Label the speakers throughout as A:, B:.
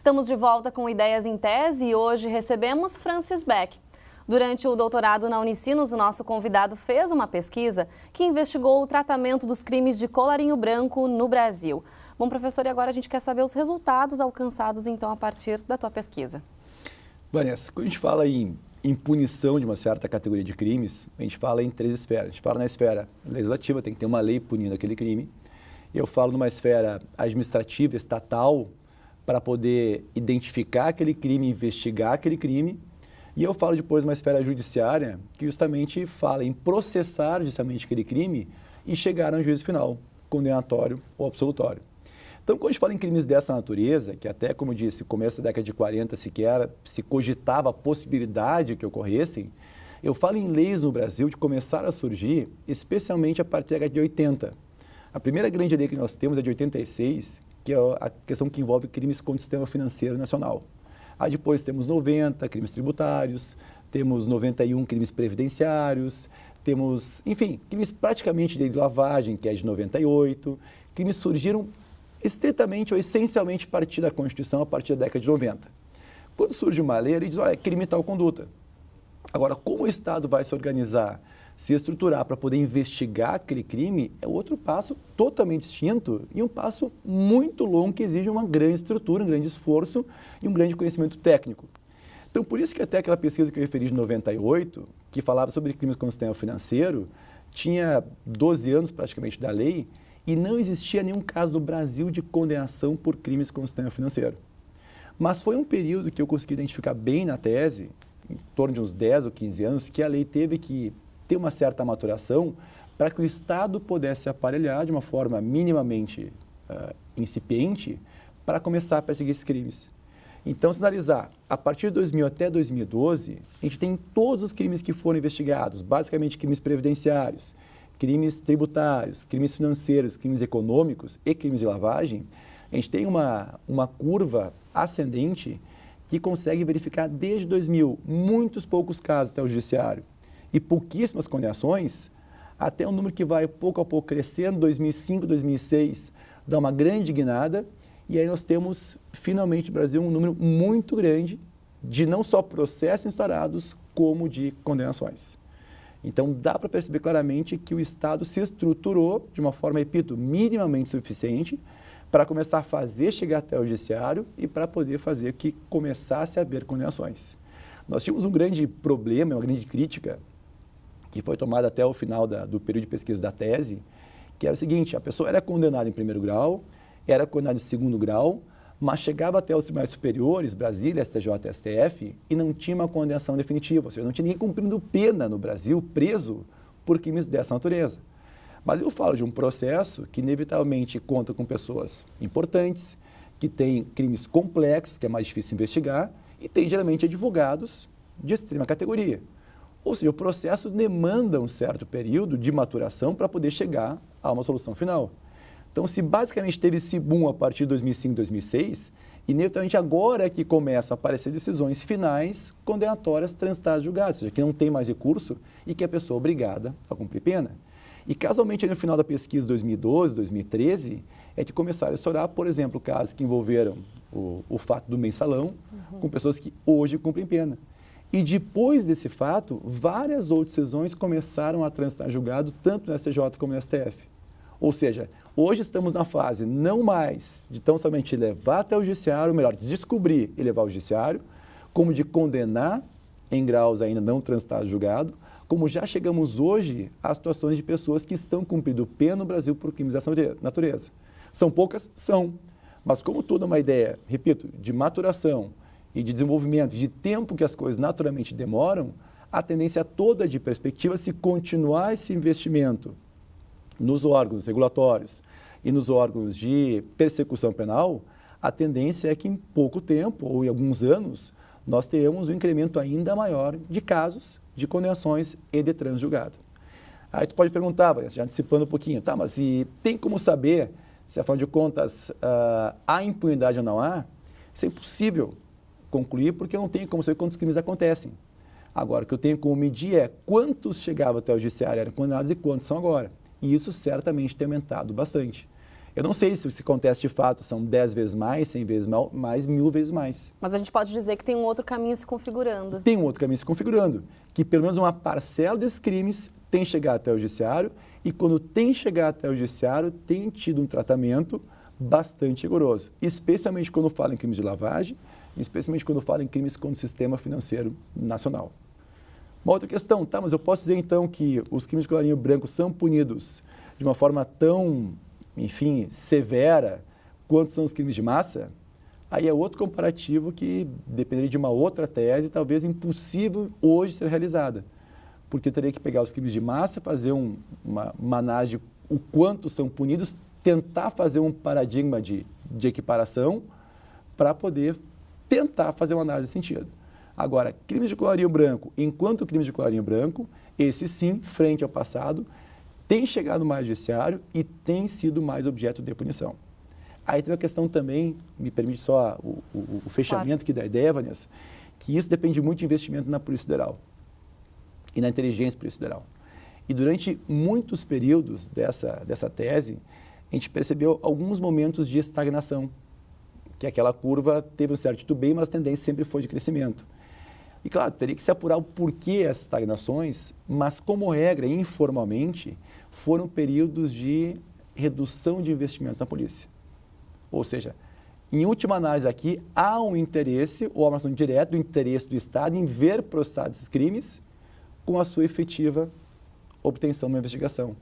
A: Estamos de volta com Ideias em Tese e hoje recebemos Francis Beck. Durante o doutorado na Unicinos, o nosso convidado fez uma pesquisa que investigou o tratamento dos crimes de colarinho branco no Brasil. Bom, professor, e agora a gente quer saber os resultados alcançados, então, a partir da tua pesquisa.
B: Vanessa, quando a gente fala em punição de uma certa categoria de crimes, a gente fala em três esferas. A gente fala na esfera legislativa, tem que ter uma lei punindo aquele crime. Eu falo numa esfera administrativa, estatal, para poder identificar aquele crime, investigar aquele crime. E eu falo depois numa esfera judiciária, que justamente fala em processar justamente aquele crime e chegar a um juízo final, condenatório ou absolutório. Então, quando a gente fala em crimes dessa natureza, que até, como eu disse, começo da década de 40 sequer se cogitava a possibilidade que ocorressem, eu falo em leis no Brasil de começar a surgir, especialmente a partir da década de 80. A primeira grande lei que nós temos é de 86, que é a questão que envolve crimes contra o sistema financeiro nacional. Aí depois temos 90, crimes tributários, temos 91, crimes previdenciários, temos, enfim, crimes praticamente de lavagem, que é de 98, crimes surgiram estritamente ou essencialmente a partir da Constituição, a partir da década de 90. Quando surge uma lei, ele diz, olha, é crime tal conduta. Agora, como o Estado vai se organizar, se estruturar para poder investigar aquele crime, é outro passo totalmente distinto e um passo muito longo que exige uma grande estrutura, um grande esforço e um grande conhecimento técnico. Então, por isso que até aquela pesquisa que eu referi de 98, que falava sobre crimes contra o sistema financeiro, tinha 12 anos praticamente da lei e não existia nenhum caso no Brasil de condenação por crimes contra o sistema financeiro. Mas foi um período que eu consegui identificar bem na tese, em torno de uns 10 ou 15 anos, que a lei teve que ter uma certa maturação para que o Estado pudesse aparelhar de uma forma minimamente incipiente para começar a perseguir esses crimes. Então, se analisar, a partir de 2000 até 2012, a gente tem todos os crimes que foram investigados, basicamente crimes previdenciários, crimes tributários, crimes financeiros, crimes econômicos e crimes de lavagem. A gente tem uma curva ascendente que consegue verificar desde 2000 muitos poucos casos até o judiciário e pouquíssimas condenações, até um número que vai pouco a pouco crescendo, 2005, 2006, dá uma grande guinada, e aí nós temos, finalmente, no Brasil, um número muito grande de não só processos instaurados, como de condenações. Então, dá para perceber claramente que o Estado se estruturou de uma forma, repito, minimamente suficiente para começar a fazer chegar até o judiciário e para poder fazer que começasse a haver condenações. Nós tínhamos um grande problema, uma grande crítica, que foi tomada até o final do período de pesquisa da tese, que era o seguinte, a pessoa era condenada em primeiro grau, era condenada em segundo grau, mas chegava até os tribunais superiores, Brasília, STJ, STF, e não tinha uma condenação definitiva, ou seja, não tinha ninguém cumprindo pena no Brasil, preso por crimes dessa natureza. Mas eu falo de um processo que inevitavelmente conta com pessoas importantes, que tem crimes complexos, que é mais difícil investigar, e tem geralmente advogados de extrema categoria. Ou seja, o processo demanda um certo período de maturação para poder chegar a uma solução final. Então, se basicamente teve esse boom a partir de 2005, 2006, inevitavelmente agora é que começam a aparecer decisões finais condenatórias transitadas julgadas, ou seja, que não tem mais recurso e que a pessoa é obrigada a cumprir pena. E casualmente, no final da pesquisa 2012, 2013, é que começaram a estourar, por exemplo, casos que envolveram o fato do mensalão, com pessoas que hoje cumprem pena. E depois desse fato, várias outras decisões começaram a transitar julgado, tanto no STJ como no STF. Ou seja, hoje estamos na fase não mais de tão somente levar até o judiciário, ou melhor, de descobrir e levar ao judiciário, como de condenar em graus ainda não transitados julgado, como já chegamos hoje a situações de pessoas que estão cumprindo pena no Brasil por crimes dessa natureza. São poucas? São. Mas como toda uma ideia, repito, de maturação e de desenvolvimento, de tempo que as coisas naturalmente demoram, a tendência toda de perspectiva, se continuar esse investimento nos órgãos regulatórios e nos órgãos de persecução penal, a tendência é que em pouco tempo, ou em alguns anos, nós teremos um incremento ainda maior de casos de condenações e de trânsito julgado. Aí tu pode perguntar, já antecipando um pouquinho, tá, mas e tem como saber se, afinal de contas, há impunidade ou não há? Isso é impossível concluir, porque eu não tenho como saber quantos crimes acontecem. Agora, o que eu tenho como medir é quantos chegavam até o judiciário eram condenados e quantos são agora. E isso certamente tem aumentado bastante. Eu não sei se acontece de fato, são 10 vezes mais, 100 vezes mais, 1000 vezes mais.
A: Mas a gente pode dizer que tem um outro caminho se configurando.
B: Tem um outro caminho se configurando, que pelo menos uma parcela desses crimes tem chegado até o judiciário e quando tem chegado até o judiciário tem tido um tratamento bastante rigoroso, especialmente quando fala em crimes de lavagem, especialmente quando fala em crimes contra o sistema financeiro nacional. Uma outra questão, tá, mas eu posso dizer então que os crimes de colarinho branco são punidos de uma forma tão, enfim, severa quanto são os crimes de massa? Aí é outro comparativo que dependeria de uma outra tese, talvez impossível hoje ser realizada. Porque eu teria que pegar os crimes de massa, fazer uma análise de o quanto são punidos, tentar fazer um paradigma de equiparação para poder tentar fazer uma análise de sentido. Agora, crimes de colarinho branco, enquanto crimes de colarinho branco, esse sim, frente ao passado, tem chegado mais ao judiciário e tem sido mais objeto de punição. Aí tem uma questão também, me permite só o fechamento aqui da ideia, Vanessa, que isso depende muito de investimento na Polícia Federal e na inteligência Polícia Federal. E durante muitos períodos dessa tese, a gente percebeu alguns momentos de estagnação, que aquela curva teve um certo titubeio, mas a tendência sempre foi de crescimento. E claro, teria que se apurar o porquê essas estagnações, mas como regra, informalmente, foram períodos de redução de investimentos na polícia. Ou seja, em última análise aqui, há um interesse, ou uma ação direta do interesse do Estado em ver processados esses crimes com a sua efetiva obtenção de uma investigação.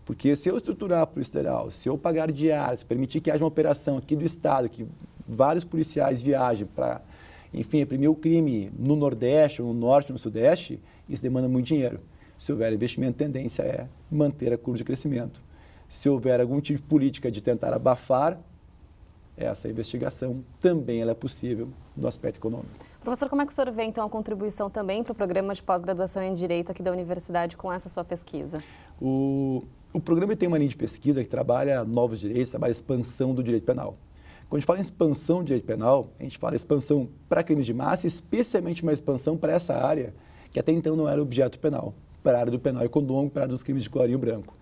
B: Porque se eu estruturar a Polícia Federal, se eu pagar diárias, permitir que haja uma operação aqui do Estado, que vários policiais viajem para, enfim, reprimir o crime no Nordeste, ou no Norte, ou no Sudeste, isso demanda muito dinheiro. Se houver investimento, a tendência é manter a curva de crescimento. Se houver algum tipo de política de tentar abafar, essa investigação também ela é possível no aspecto econômico.
A: Professor, como é que o senhor vê, então, a contribuição também para o programa de pós-graduação em Direito aqui da universidade com essa sua pesquisa?
B: O programa tem uma linha de pesquisa que trabalha novos direitos, trabalha a expansão do direito penal. Quando a gente fala em expansão do direito penal, a gente fala em expansão para crimes de massa, especialmente uma expansão para essa área que até então não era objeto penal, para a área do penal econômico, para a área dos crimes de colarinho branco.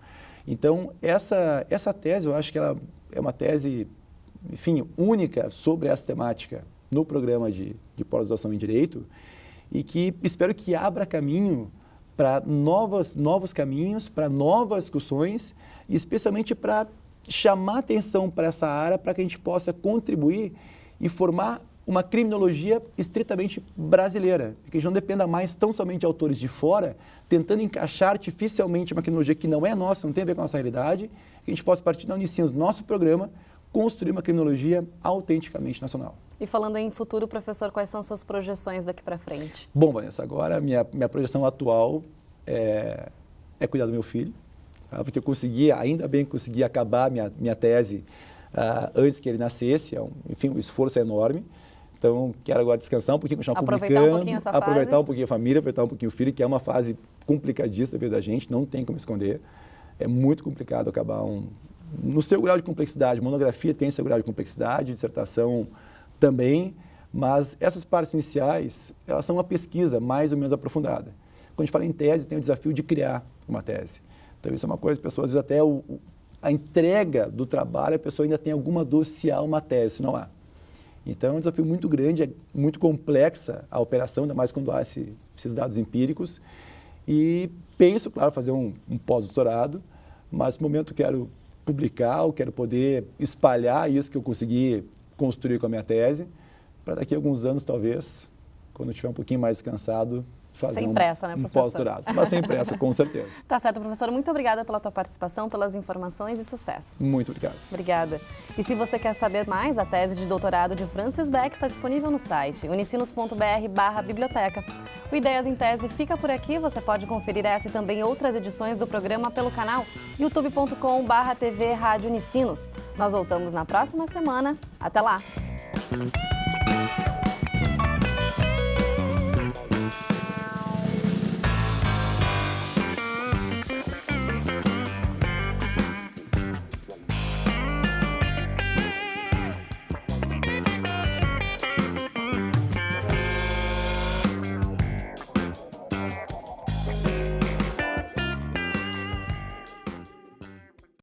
B: Então, essa tese, eu acho que ela é uma tese, enfim, única sobre essa temática no programa de pós-graduação em Direito e que espero que abra caminho para novos caminhos, para novas discussões e especialmente para chamar atenção para essa área para que a gente possa contribuir e formar uma criminologia estritamente brasileira, que a gente não dependa mais tão somente de autores de fora, tentando encaixar artificialmente uma criminologia que não é nossa, não tem a ver com a nossa realidade, que a gente possa, a partir da Unicinos, nosso programa, construir uma criminologia autenticamente nacional.
A: E falando em futuro, professor, quais são suas projeções daqui para frente?
B: Bom, Vanessa, agora minha projeção atual é cuidar do meu filho, tá? Porque eu ainda bem que consegui acabar minha tese antes que ele nascesse, enfim, o esforço é enorme. Então, quero agora descansar um pouquinho, continuar
A: aproveitar
B: publicando,
A: um pouquinho essa
B: aproveitar
A: fase.
B: um pouquinho a família, aproveitar um pouquinho o filho, que é uma fase complicadíssima da vida da gente, não tem como esconder. É muito complicado acabar no seu grau de complexidade. Monografia tem seu grau de complexidade, dissertação também, mas essas partes iniciais, elas são uma pesquisa mais ou menos aprofundada. Quando a gente fala em tese, tem o desafio de criar uma tese. Então, isso é uma coisa, pessoas, às vezes, até a entrega do trabalho, a pessoa ainda tem alguma dúvida se há uma tese, se não há. Então, é um desafio muito grande, é muito complexa a operação, ainda mais quando há esses dados empíricos. E penso, claro, fazer um pós-doutorado, mas no momento quero publicar, eu quero poder espalhar isso que eu consegui construir com a minha tese, para daqui a alguns anos, talvez, quando eu estiver um pouquinho mais descansado, fazer
A: sem pressa, né,
B: um
A: professor?
B: pós-doutorado. Mas sem pressa, com certeza.
A: Tá certo, professor. Muito obrigada pela tua participação, pelas informações e sucesso.
B: Muito obrigado.
A: Obrigada. E se você quer saber mais, a tese de doutorado de Francis Beck está disponível no site unicinos.br/biblioteca. O Ideias em Tese fica por aqui. Você pode conferir essa e também outras edições do programa pelo canal youtube.com/TV Rádio Unicinos. Nós voltamos na próxima semana. Até lá!